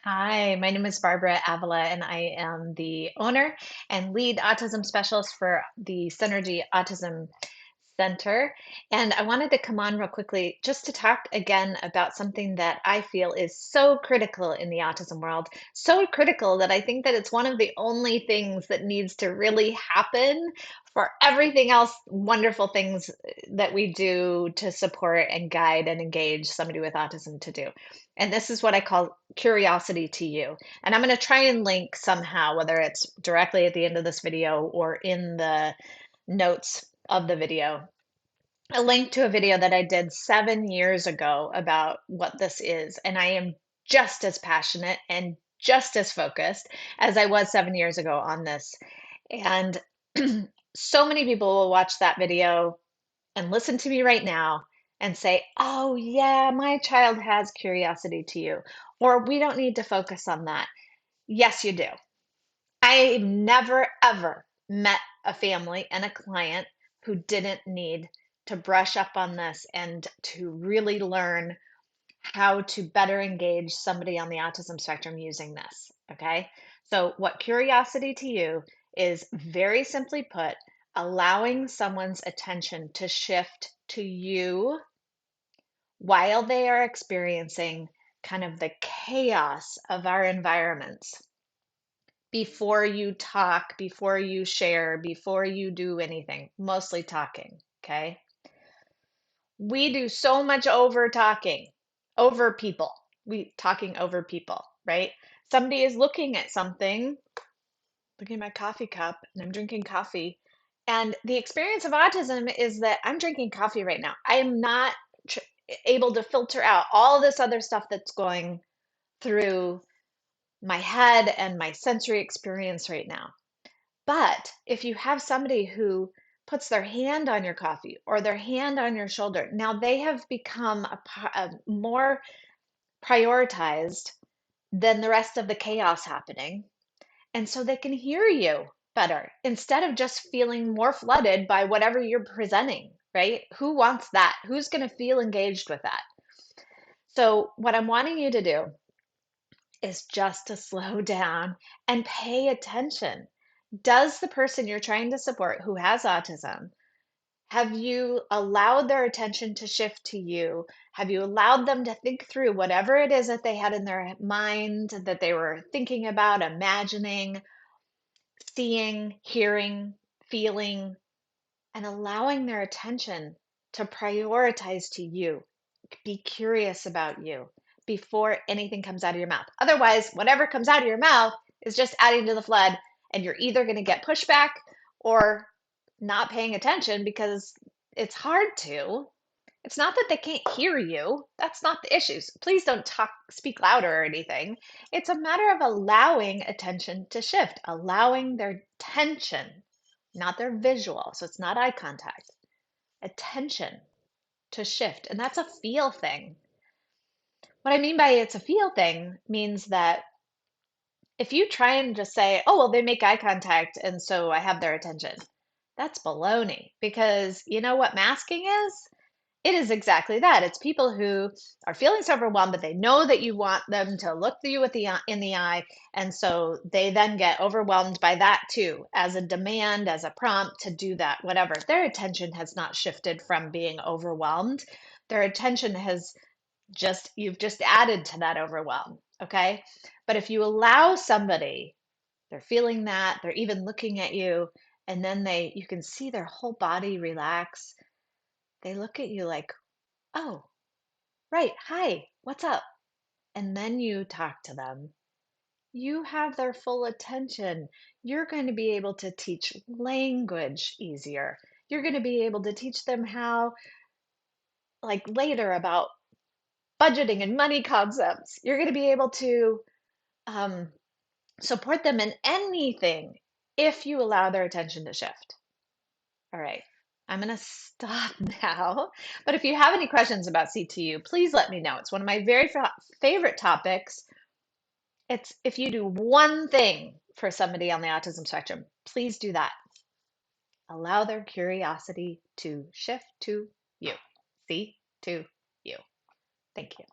Hi, my name is Barbara Avila, and I am the owner and lead autism specialist for the Synergy Autism Center. And I wanted to come on real quickly just to talk again about something that I feel is so critical in the autism world. So critical that I think that it's one of the only things that needs to really happen for everything else, wonderful things that we do to support and guide and engage somebody with autism to do. And this is what I call curiosity to you. And I'm going to try and link somehow, whether it's directly at the end of this video or in the notes of the video, a link to a video that I did 7 years ago about what this is. And I am just as passionate and just as focused as I was 7 years ago on this. And so many people will watch that video and listen to me right now and say, oh, yeah, my child has curiosity to you, or we don't need to focus on that. Yes, you do. I've never, ever met a family and a client who didn't need to brush up on this and to really learn how to better engage somebody on the autism spectrum using this. Okay. So, what curiosity to you is, very simply put, allowing someone's attention to shift to you while they are experiencing kind of the chaos of our environments before you talk, before you share, before you do anything, mostly talking. Okay. We do so much over talking, over people. We talking over people, right? Somebody is looking at something, looking at my coffee cup, and I'm drinking coffee. And the experience of autism is that I'm drinking coffee right now. I am not tr able to filter out all this other stuff that's going through my head and my sensory experience right now. But if you have somebody who puts their hand on your coffee or their hand on your shoulder, now they have become a more prioritized than the rest of the chaos happening. And so they can hear you better instead of just feeling more flooded by whatever you're presenting, right? Who wants that? Who's going to feel engaged with that? So, what I'm wanting you to do is just to slow down and pay attention. Does the person you're trying to support who has autism, have you allowed their attention to shift to you? Have you allowed them to think through whatever it is that they had in their mind that they were thinking about, imagining, seeing, hearing, feeling, and allowing their attention to prioritize to you? Be curious about you before anything comes out of your mouth. Otherwise, whatever comes out of your mouth is just adding to the flood, and you're either going to get pushback or not paying attention because it's hard to. It's not that they can't hear you. That's not the issue. Please don't speak louder or anything. It's a matter of allowing attention to shift, allowing their attention, not their visual. So it's not eye contact, attention to shift. And that's a feel thing. What I mean by it's a feel thing means that if you try and just say, oh, well, they make eye contact and so I have their attention, that's baloney because you know what masking is? It is exactly that. It's people who are feeling so overwhelmed, but they know that you want them to look you in the eye, and so they then get overwhelmed by that too, as a demand, as a prompt to do that, whatever. Their attention has not shifted from being overwhelmed. Their attention has you've just added to that overwhelm, okay? But if you allow somebody, they're feeling that, they're even looking at you, and then you can see their whole body relax. They look at you like, oh, right, hi, what's up? And then you talk to them. You have their full attention. You're going to be able to teach language easier. You're going to be able to teach them how, like later, about budgeting and money concepts. You're going to be able to um, support them in anything if you allow their attention to shift. All right. I'm going to stop now. But if you have any questions about C2U, please let me know. It's one of my very favorite topics. It's if you do one thing for somebody on the autism spectrum, please do that. Allow their curiosity to shift to you. C to you. Thank you.